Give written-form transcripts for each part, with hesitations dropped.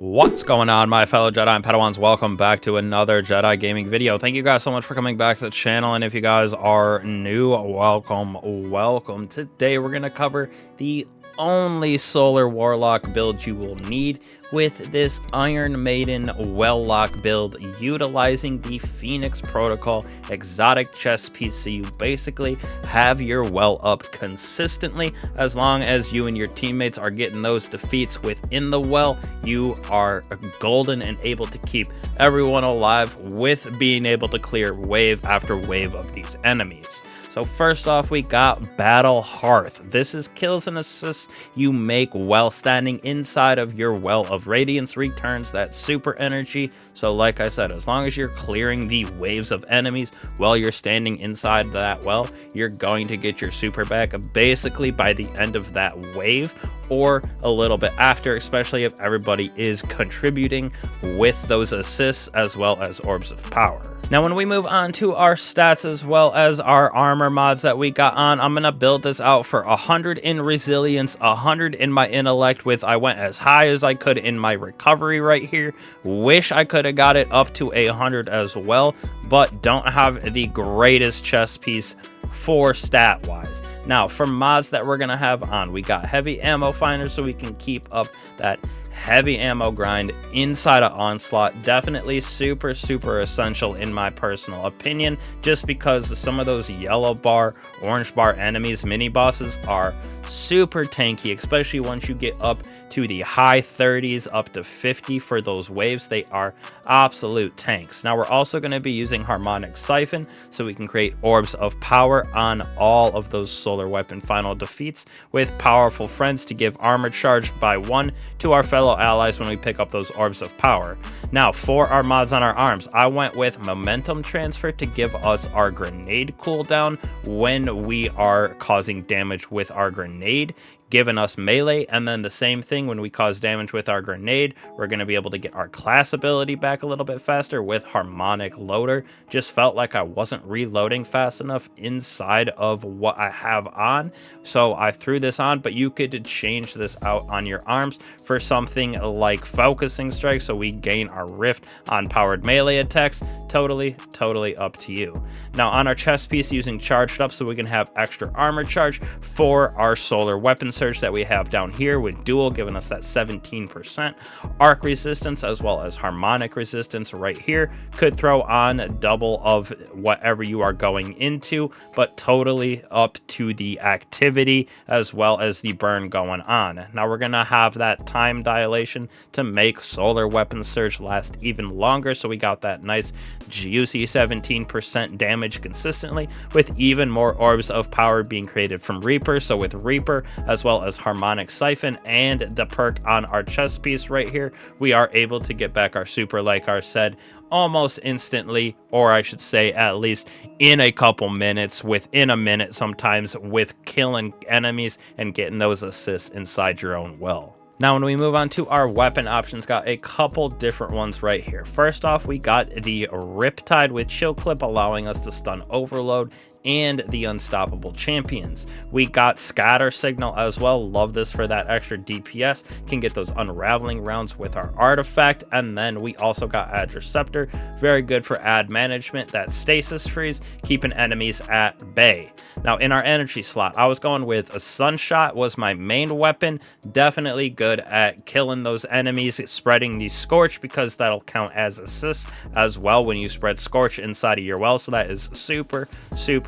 What's going on, my fellow Jedi and Padawans? Welcome back to another Jedi gaming video. Thank you guys so much for coming back to the channel, and if you guys are new, welcome. Today we're going to cover the only Solar Warlock build you will need with this Iron Maiden Warlock build, utilizing the Phoenix Protocol exotic chess piece, so you basically have your well up consistently. As long as you and your teammates are getting those defeats within the well, you are golden and able to keep everyone alive with being able to clear wave after wave of these enemies. So first off, we got Battle Hearth. This is kills and assists you make while standing inside of your Well of Radiance, returns that super energy. So like I said, as long as you're clearing the waves of enemies while you're standing inside that well, you're going to get your super back basically by the end of that wave, or a little bit after, especially if everybody is contributing with those assists as well as orbs of power. Now, when we move on to our stats as well as our armor mods that we got on, I'm going to build this out for 100 in resilience, 100 in my intellect with, I went as high as I could in my recovery right here. Wish I could have got it up to 100 as well, but don't have the greatest chess piece for stat wise. Now, for mods that we're going to have on, we got heavy ammo finders so we can keep up that heavy ammo grind inside of Onslaught. Definitely super essential in my personal opinion, just because some of those yellow bar, orange bar enemies, mini bosses, are super tanky, especially once you get up to the high 30s up to 50 for those waves. They are absolute tanks. Now, we're also going to be using Harmonic Siphon so we can create orbs of power on all of those solar weapon final defeats with powerful friends to give armor charge by 1 to our fellow allies when we pick up those orbs of power. Now, for our mods on our arms, I went with momentum transfer to give us our grenade cooldown when we are causing damage with our grenade, giving us melee. And then the same thing when we cause damage with our grenade, we're going to be able to get our class ability back a little bit faster with harmonic loader. Just felt like I wasn't reloading fast enough inside of what I have on, so I threw this on. But you could change this out on your arms for something like focusing strike, so we gain our rift on powered melee attacks. Totally up to you. Now, on our chest piece, using charged up so we can have extra armor charge for our solar weapon surge that we have down here with dual, giving us that 17% arc resistance as well as harmonic resistance right here. Could throw on double of whatever you are going into, but totally up to the activity as well as the burn going on. Now, we're gonna have that time dilation to make solar weapon surge last even longer, so we got that nice juicy 17% damage consistently, with even more orbs of power being created from Reaper. So with Reaper as well as Harmonic Siphon and the perk on our chest piece right here, we are able to get back our super, like I said, almost instantly, or I should say at least in a couple minutes, within a minute sometimes, with killing enemies and getting those assists inside your own well. Now, when we move on to our weapon options, got a couple different ones right here. First off, we got the Riptide with Chill Clip, allowing us to stun Overload, and the Unstoppable Champions. We got Scatter Signal as well. Love this for that extra DPS. Can get those unraveling rounds with our artifact. And then we also got Ad Receptor. Very good for ad management. That stasis freeze, keeping enemies at bay. Now, in our energy slot, I was going with a Sunshot was my main weapon. Definitely good at killing those enemies, spreading the Scorch, because that'll count as assists as well when you spread Scorch inside of your well. So that is super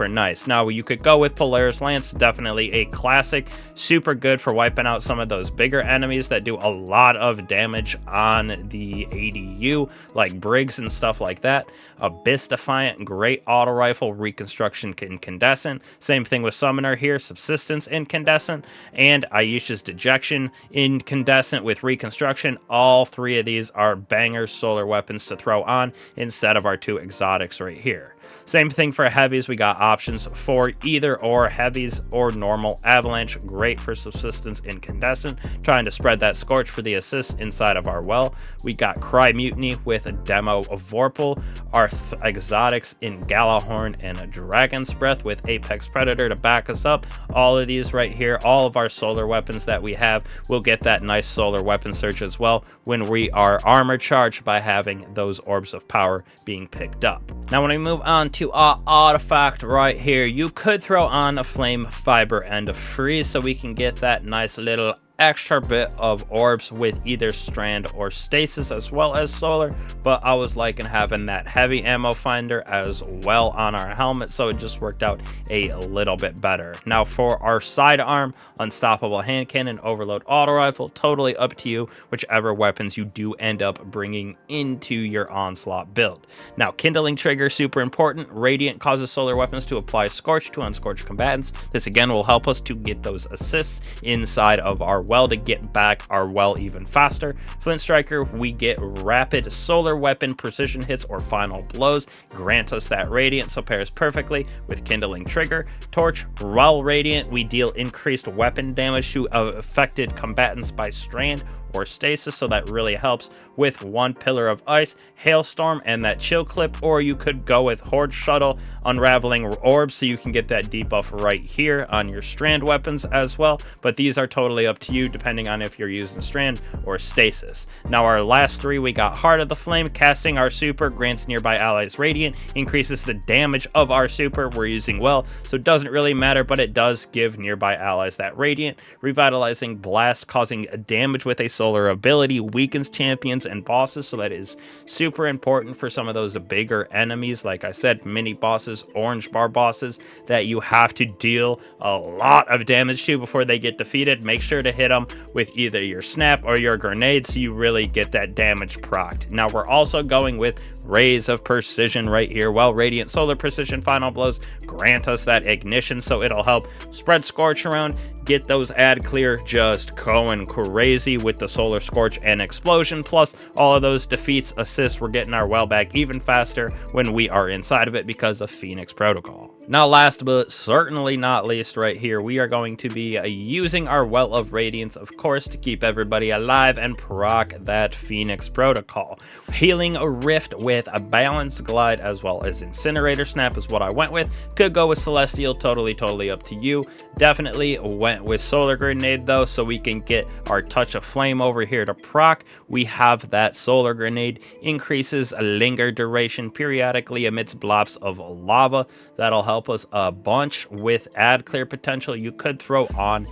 nice. Now, you could go with Polaris Lance, definitely a classic, super good for wiping out some of those bigger enemies that do a lot of damage on the ADU, like Briggs and stuff like that. Abyss Defiant, great auto rifle, reconstruction incandescent. Same thing with Summoner here, subsistence incandescent, and Aisha's Dejection incandescent with reconstruction. All three of these are banger solar weapons to throw on instead of our two exotics right here. Same thing for heavies. We got options for either or heavies or normal avalanche. Great for subsistence incandescent, trying to spread that scorch for the assist inside of our well. We got Cry Mutiny with a demo of Vorpal, our exotics in Galahorn and a Dragon's Breath with Apex Predator to back us up. All of these right here, all of our solar weapons that we have will get that nice solar weapon surge as well when we are armor charged by having those orbs of power being picked up. Now when we move on to our artifact right here, you could throw on a flame fiber and a freeze so we can get that nice little extra bit of orbs with either strand or stasis as well as solar, but I was liking having that heavy ammo finder as well on our helmet, so it just worked out a little bit better. Now for our sidearm, unstoppable hand cannon, overload auto rifle, totally up to you, whichever weapons you do end up bringing into your Onslaught build. Now kindling trigger, super important. Radiant causes solar weapons to apply scorch to unscorched combatants. This again will help us to get those assists inside of our well to get back our well even faster. Flint striker, we get rapid solar weapon precision hits or final blows, grant us that radiant, so pairs perfectly with kindling trigger. Torch, while radiant, we deal increased weapon damage to affected combatants by strand or stasis, so that really helps with one pillar of ice, hailstorm, and that chill clip. Or you could go with horde shuttle, unraveling orbs, so you can get that debuff right here on your strand weapons as well, but these are totally up to you depending on if you're using strand or stasis. Now our last three, we got Heart of the Flame. Casting our super grants nearby allies radiant, increases the damage of our super. We're using well, so it doesn't really matter, but it does give nearby allies that radiant. Revitalizing blast, causing damage with a solar ability, weakens champions and bosses, so that is super important for some of those bigger enemies, like I said, mini bosses, orange bar bosses that you have to deal a lot of damage to before they get defeated. Make sure to hit them with either your snap or your grenade so you really get that damage procced. Now we're also going with Rays of Precision right here. Well, radiant solar precision final blows grant us that ignition, so it'll help spread scorch around, get those ad clear just going crazy with the solar scorch and explosion, plus all of those defeats, assists. We're getting our well back even faster when we are inside of it because of Phoenix Protocol. Now last but certainly not least right here, we are going to be using our Well of Radiance, of course, to keep everybody alive and proc that Phoenix Protocol. Healing a Rift with a Balanced Glide as well as Incinerator Snap is what I went with. Could go with Celestial, totally up to you. Definitely went with Solar Grenade though, so we can get our Touch of Flame over here to proc. We have that Solar Grenade, increases a linger duration periodically amidst blobs of lava. That'll help us a bunch with ad clear potential. You could throw on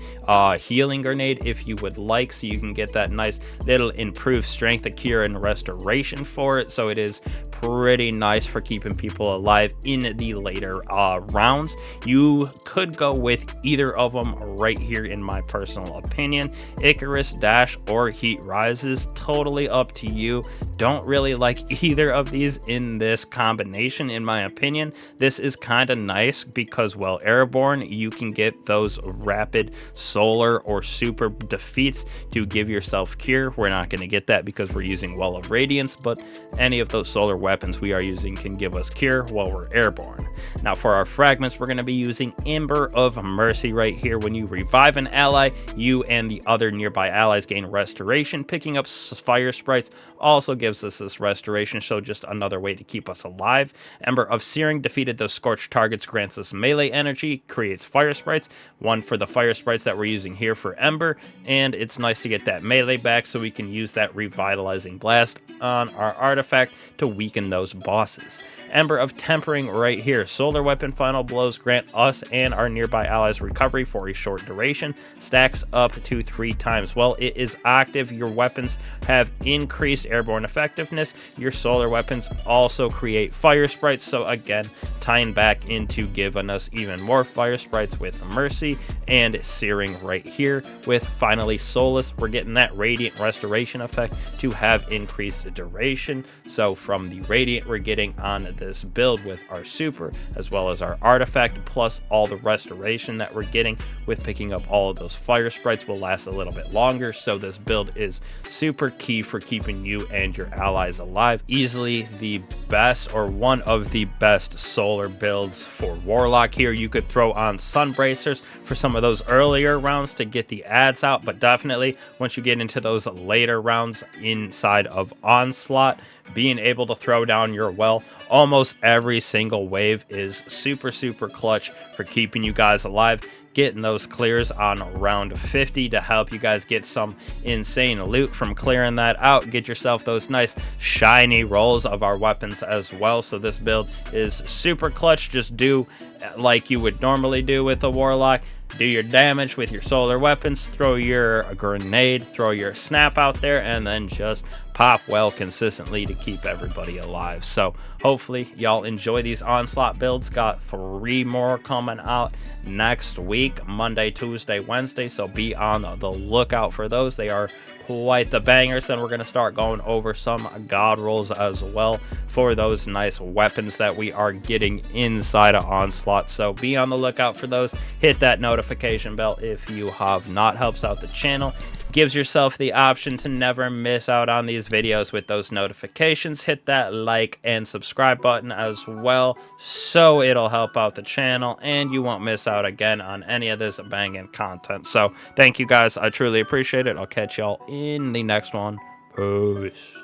Healing Grenade if you would like, so you can get that nice little improved strength, a cure, and restoration for it. So it is pretty nice for keeping people alive in the later rounds. You could go with either of them right here in my personal opinion. Icarus Dash or Heat Rises, totally up to you. Don't really like either of these in this combination in my opinion. This is kind of nice because, well, Airborne, you can get those rapid solar or super defeats to give yourself cure. We're not going to get that because we're using Well of Radiance, but any of those solar weapons we are using can give us cure while we're airborne. Now for our fragments, we're going to be using Ember of Mercy right here. When you revive an ally, you and the other nearby allies gain restoration. Picking up fire sprites also gives us this restoration, so just another way to keep us alive. Ember of Searing, defeated those scorched targets, grants us melee energy, creates fire sprites. One for the fire sprites that we're using here for Ember, and it's nice to get that melee back so we can use that revitalizing blast on our artifact to weaken those bosses. Ember of Tempering right here. Solar weapon final blows grant us and our nearby allies recovery for a short duration. Stacks up to 3 times. While it is active, your weapons have increased airborne effectiveness. Your solar weapons also create fire sprites, so again, tying back into giving us even more fire sprites with Mercy and Searing right here. With finally Solace, we're getting that radiant restoration effect to have increased duration. So from the radiant we're getting on this build with our super as well as our artifact, plus all the restoration that we're getting with picking up all of those fire sprites, will last a little bit longer. So this build is super key for keeping you and your allies alive. Easily the best, or one of the best solar builds for Warlock here. You could throw on Sun Bracers for some of those earlier rounds to get the ads out, but definitely once you get into those later rounds inside of Onslaught, being able to throw down your well almost every single wave is super clutch for keeping you guys alive, getting those clears on round 50 to help you guys get some insane loot from clearing that out, get yourself those nice shiny rolls of our weapons as well. So this build is super clutch. Just do like you would normally do with a Warlock. Do your damage with your solar weapons, throw your grenade, throw your snap out there, and then just pop well consistently to keep everybody alive. So hopefully y'all enjoy these Onslaught builds. Got 3 more coming out next week, Monday, Tuesday, Wednesday, so be on the lookout for those. They are quite the bangers. Then we're going to start going over some god rolls as well for those nice weapons that we are getting inside of Onslaught, so be on the lookout for those. Hit that notification bell if you have not. Helps out the channel, gives yourself the option to never miss out on these videos with those notifications. Hit that like and subscribe button as well, so it'll help out the channel and you won't miss out again on any of this banging content. So thank you guys, I truly appreciate it. I'll catch y'all in the next one. Peace.